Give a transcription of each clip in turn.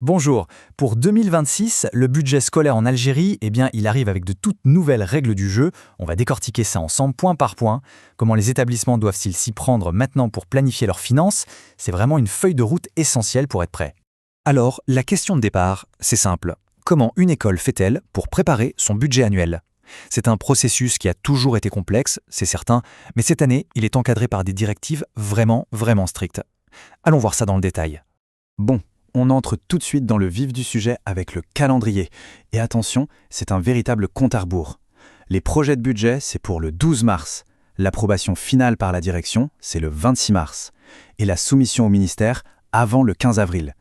Bonjour. Pour 2026, le budget scolaire en Algérie, il arrive avec de toutes nouvelles règles du jeu. On va décortiquer ça ensemble point par point. Comment les établissements doivent-ils s'y prendre maintenant pour planifier leurs finances? C'est vraiment une feuille de route essentielle pour être prêt. Alors, la question de départ, c'est simple. Comment une école fait-elle pour préparer son budget annuel? C'est un processus qui a toujours été complexe, c'est certain, mais cette année, il est encadré par des directives vraiment strictes. Allons voir ça dans le détail. Bon, on entre tout de suite dans le vif du sujet avec le calendrier. Et attention, c'est un véritable compte à rebours. Les projets de budget, c'est pour le 12 mars. L'approbation finale par la direction, c'est le 26 mars. Et la soumission au ministère, avant le 15 avril.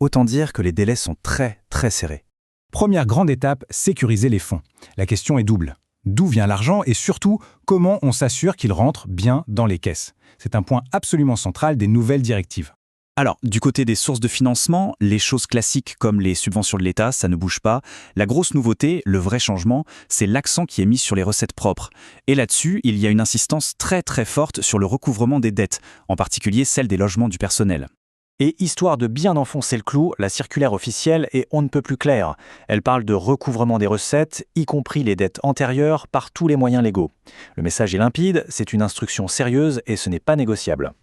Autant dire que les délais sont très serrés. Première grande étape, sécuriser les fonds. La question est double. D'où vient l'argent et surtout, comment on s'assure qu'il rentre bien dans les caisses? C'est un point absolument central des nouvelles directives. Alors, du côté des sources de financement, les choses classiques comme les subventions de l'État, ça ne bouge pas. La grosse nouveauté, le vrai changement, c'est l'accent qui est mis sur les recettes propres. Et là-dessus, il y a une insistance très forte sur le recouvrement des dettes, en particulier celle des logements du personnel. Et histoire de bien enfoncer le clou, la circulaire officielle est on ne peut plus claire. Elle parle de recouvrement des recettes, y compris les dettes antérieures, par tous les moyens légaux. Le message est limpide, c'est une instruction sérieuse et ce n'est pas négociable.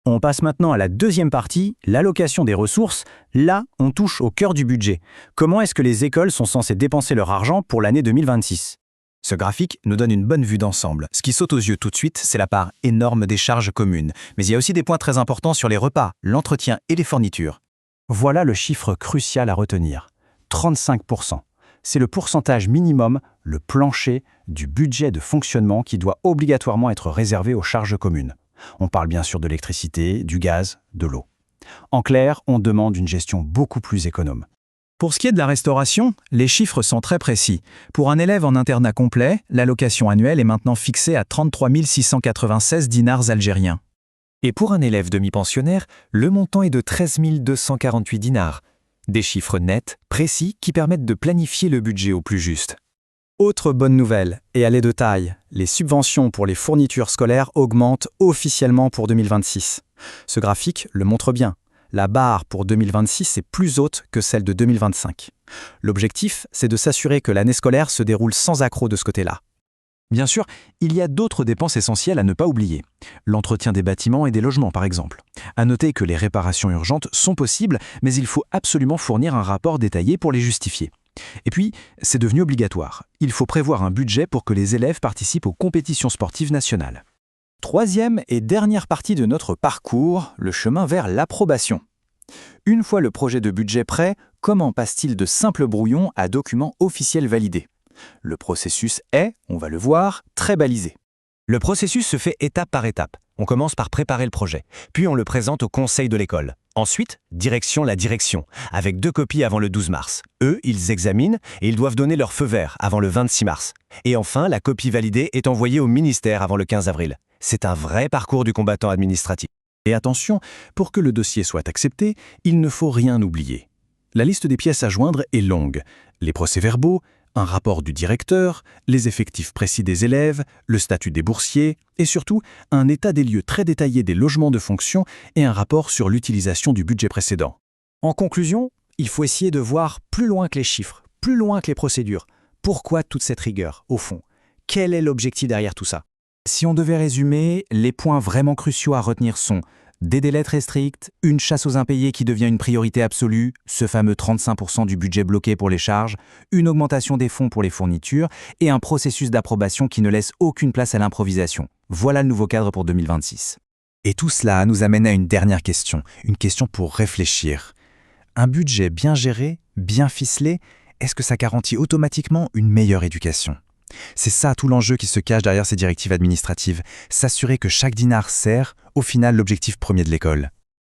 On passe maintenant à la deuxième partie, l'allocation des ressources. Là, on touche au cœur du budget. Comment est-ce que les écoles sont censées dépenser leur argent pour l'année 2026? Ce graphique nous donne une bonne vue d'ensemble. Ce qui saute aux yeux tout de suite, c'est la part énorme des charges communes. Mais il y a aussi des points très importants sur les repas, l'entretien et les fournitures. Voilà le chiffre crucial à retenir. 35%. C'est le pourcentage minimum, le plancher, du budget de fonctionnement qui doit obligatoirement être réservé aux charges communes. On parle bien sûr de l'électricité, du gaz, de l'eau. En clair, on demande une gestion beaucoup plus économe. Pour ce qui est de la restauration, les chiffres sont très précis. Pour un élève en internat complet, l'allocation annuelle est maintenant fixée à 33 696 dinars algériens. Et pour un élève demi-pensionnaire, le montant est de 13 248 dinars. Des chiffres nets, précis, qui permettent de planifier le budget au plus juste. Autre bonne nouvelle, et elle est de taille, les subventions pour les fournitures scolaires augmentent officiellement pour 2026. Ce graphique le montre bien. La barre pour 2026 est plus haute que celle de 2025. L'objectif, c'est de s'assurer que l'année scolaire se déroule sans accroc de ce côté-là. Bien sûr, il y a d'autres dépenses essentielles à ne pas oublier. L'entretien des bâtiments et des logements, par exemple. À noter que les réparations urgentes sont possibles, mais il faut absolument fournir un rapport détaillé pour les justifier. Et puis, c'est devenu obligatoire. Il faut prévoir un budget pour que les élèves participent aux compétitions sportives nationales. Troisième et dernière partie de notre parcours, le chemin vers l'approbation. Une fois le projet de budget prêt, comment passe-t-il de simple brouillon à document officiel validé? Le processus est, on va le voir, très balisé. Le processus se fait étape par étape. On commence par préparer le projet, puis on le présente au conseil de l'école. Ensuite, la direction, avec 2 copies avant le 12 mars. Eux, ils examinent et ils doivent donner leur feu vert avant le 26 mars. Et enfin, la copie validée est envoyée au ministère avant le 15 avril. C'est un vrai parcours du combattant administratif. Et attention, pour que le dossier soit accepté, il ne faut rien oublier. La liste des pièces à joindre est longue. Les procès-verbaux, un rapport du directeur, les effectifs précis des élèves, le statut des boursiers et surtout un état des lieux très détaillé des logements de fonction et un rapport sur l'utilisation du budget précédent. En conclusion, il faut essayer de voir plus loin que les chiffres, plus loin que les procédures. Pourquoi toute cette rigueur, au fond? Quel est l'objectif derrière tout ça? Si on devait résumer, les points vraiment cruciaux à retenir sont des délais très stricts, une chasse aux impayés qui devient une priorité absolue, ce fameux 35% du budget bloqué pour les charges, une augmentation des fonds pour les fournitures et un processus d'approbation qui ne laisse aucune place à l'improvisation. Voilà le nouveau cadre pour 2026. Et tout cela nous amène à une dernière question, une question pour réfléchir. Un budget bien géré, bien ficelé, est-ce que ça garantit automatiquement une meilleure éducation? C'est ça tout l'enjeu qui se cache derrière ces directives administratives, s'assurer que chaque dinar sert, au final, l'objectif premier de l'école.